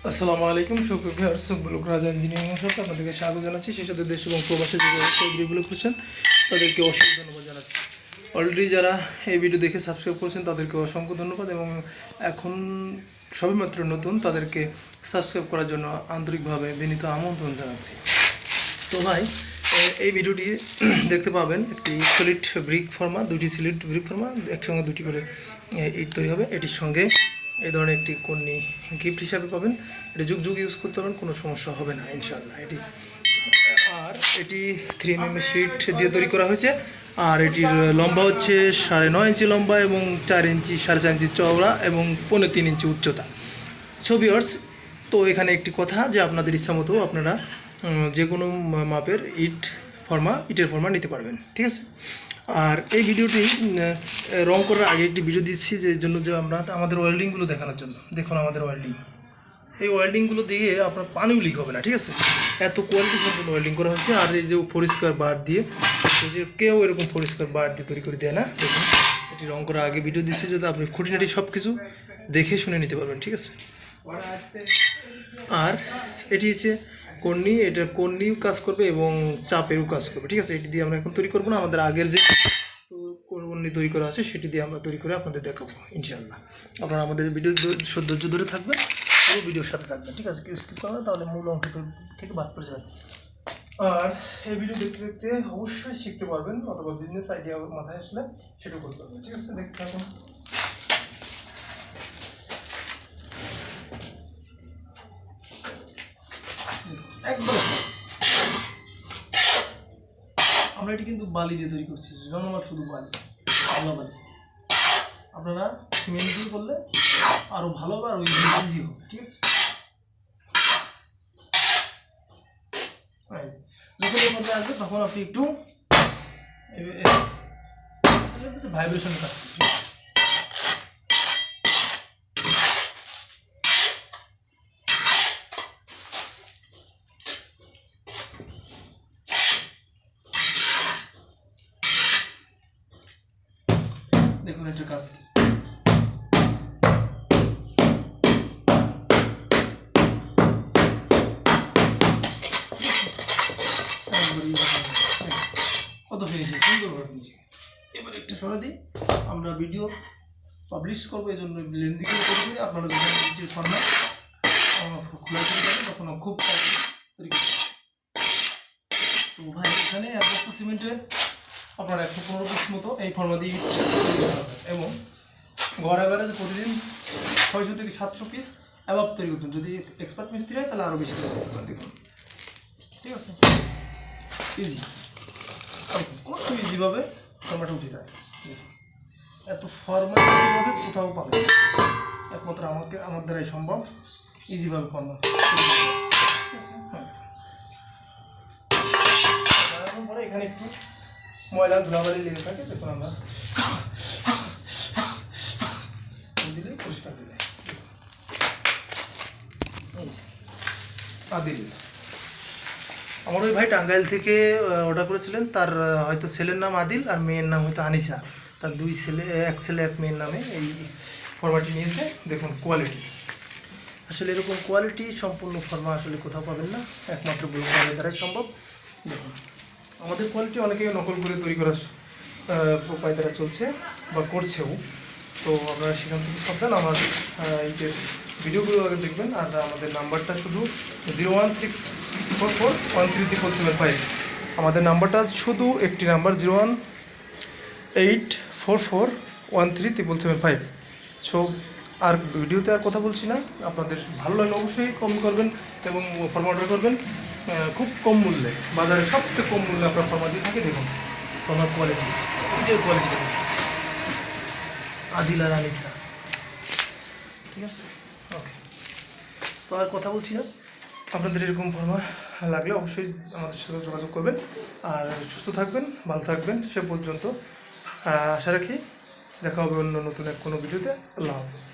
আসসালামু আলাইকুম সুপ্রিয় ভিউয়ার্স, ব্লক রাজা ইঞ্জিনিয়ারিং সাথে আপনাদেরকে স্বাগত জানাচ্ছি। সেই সাথে দেশ এবং প্রবাসী যে ভিডিওগুলো করছেন তাদেরকে অসংখ্য ধন্যবাদ জানাচ্ছি। অলরেডি যারা এই ভিডিও দেখে সাবস্ক্রাইব করেছেন তাদেরকে অসংখ্য ধন্যবাদ, এবং এখন সবেমাত্র নতুন তাদেরকে সাবস্ক্রাইব করার জন্য আন্তরিকভাবে বিনীত আমন্ত্রণ জানাচ্ছি। তো ভাই, এই ভিডিওটি দেখতে পাবেন একটি সলিড ব্রিক ফর্মা, দুটি সলিড ব্রিক ফর্মা একসঙ্গে দুটি করে ইট তৈরি হবে। এটির সঙ্গে এই ধরনের একটি কর্নি গিফট হিসাবে পাবেন। এটি যুগ যুগ ইউজ করতে পারবেন, কোনো সমস্যা হবে না ইনশাআল্লাহ। এটি 3mm শিট দিয়ে তৈরি করা হয়েছে। আর এটির লম্বা হচ্ছে 9.5 ইঞ্চি লম্বা এবং 4 ইঞ্চি 4.5 ইঞ্চি চওড়া এবং 3.5 ইঞ্চি উচ্চতা। ভিউয়ার্স, তো এখানে একটি কথা যে আপনাদের ইচ্ছা মতো আপনারা যে কোনো মাপের ইটের ফর্মা নিতে পারবেন, ঠিক আছে। আর এই ভিডিওটি রং করার আগে একটি ভিডিও দিচ্ছি যে জন্য যে আমরা আমাদের ওয়েল্ডিংগুলো দেখানোর জন্য। দেখুন আমাদের ওয়েল্ডিং, এই ওয়েল্ডিংগুলো দিয়ে আপনার পানিও লিক হবে না, ঠিক আছে। এত কোয়ালিটি সম্পূর্ণ ওয়েল্ডিং করা হচ্ছে। আর এই যে পরিষ্কার বার দিয়ে, যে কেউ এরকম পরিষ্কার বার দিয়ে তৈরি করে দেয় না। দেখুন, এটি রং করার আগে ভিডিও দিচ্ছে যাতে আপনি খুঁটিনাটি সব কিছু দেখে শুনে নিতে পারবেন, ঠিক আছে। আর এটি হচ্ছে কর্নি, এটা কর্নিও কাজ করবে এবং চাপেরও কাজ করবে, ঠিক আছে। এটি দিয়ে আমরা এখন তৈরি করবো না, আমাদের আগের যে কর্নি তৈরি করা আছে সেটি দিয়ে আমরা তৈরি করে আপনাদের দেখাবো ইনশাআল্লাহ। আপনারা আমাদের ভিডিও ধৈর্য ধরে থাকবেন, পুরো ভিডিওর সাথে থাকবেন, ঠিক আছে। কেউ স্কিপ করবেন তাহলে মূল অংশ থেকে বাদ পড়ে যাবেন। আর এই ভিডিও দেখতে দেখতে অবশ্যই শিখতে পারবেন, অথবা বিজনেস আইডিয়া মাথায় আসলে সেটাও করতে পারবেন, ঠিক আছে। দেখতে থাকুন। একবার আমরা এটি কিন্তু বালি দিয়ে তৈরি করছি, জনমাল শুধু বালি, ভালো বালি। আপনারা সিমেন্ট দিয়ে করলে আরও ভালো হবে, আর ওই ইজি হবে, ঠিক আছে। যখন এই পর্যায়ে আসবে তখন আপনি একটু ভাইব্রেশনের কাজ করছেন। দেখুন এটার কাজ কি। কত ফিনিশিং সুন্দরভাবে ফিনিশিং। এবার একটা সরা দিই, আমরা ভিডিও পাবলিশ করবো, এই জন্য লেন্দি করে তৈরি করি। আপনারা যখন ভিডিও ফর্মা খোলা তৈরি করেন তখন খুব তৈরি করতে। তো ভাই, এখানে 1 বস্তা সিমেন্টে আপনার 115 পিস মতো এই ফর্মা দিয়ে এবং গড় অ্যাভারেজ প্রতিদিন 600 থেকে 700 পিস অ্যাভাব তৈরি করতেন। যদি এক্সপার্ট মিস্ত্রি হয় তাহলে আরও বেশি তৈরি করতে পারেন। দেখুন, ঠিক আছে, ইজি, কত ইজিভাবে ফর্মাটা উঠে যায়। এত ফর্মাট ইজিভাবে কোথাও পাবে একমাত্র আমার দ্বারাই সম্ভব, ইজিভাবে ফর্মা, ঠিক আছে। পরে এখানে একটু ময়লা ধুলাবালি লেগে থাকে, দেখুন আমরা দিলেই পরিষ্কার হয়ে যায়। আদিল, আমার ওই ভাই টাঙ্গাইল থেকে অর্ডার করেছিলেন। তার হয়তো ছেলের নাম আদিল আর মেয়ের নাম হয়তো আনিসা। তার 2 ছেলে, 1 ছেলে 1 মেয়ের নামে এই ফর্মাটি নিয়েছে। দেখুন কোয়ালিটি, আসলে এরকম কোয়ালিটি সম্পূর্ণ ফর্মা আসলে কোথাও পাবেন না, একমাত্র ব্লকের দ্বারাই সম্ভব। দেখুন আমাদের কোয়ালিটি অনেকেই নকল করে তৈরি করার উপায় দ্বারা চলছে বা করছেও। তো আপনারা সেখান থেকে সাবধান। আমার এইটার ভিডিওগুলো আগে দেখবেন। আর আমাদের নাম্বারটা শুধু 01644137775। আমাদের নাম্বারটা শুধু একটি নাম্বার, 01844137775। সো আর ভিডিওতে আর কথা বলছি না। আপনাদের ভালো লাগলে অবশ্যই কমেন্ট করবেন এবং ফর্মা অর্ডার করবেন। খুব কম মূল্যে, বাজারে সবচেয়ে কম মূল্যে আপনার ফর্মা দিয়ে থাকে। দেখুন ফর্মার কোয়ালিটি, এটার কোয়ালিটি আদিল আর আনিসা, ঠিক আছে। ওকে, তো আর কথা বলছি না। আপনাদের এরকম ফর্মা লাগলে অবশ্যই আমাদের সাথে যোগাযোগ করবেন। আর সুস্থ থাকবেন, ভালো থাকবেন। সে পর্যন্ত আশা রাখি দেখা হবে অন্য নতুন কোনো ভিডিওতে। আল্লাহ হাফিজ।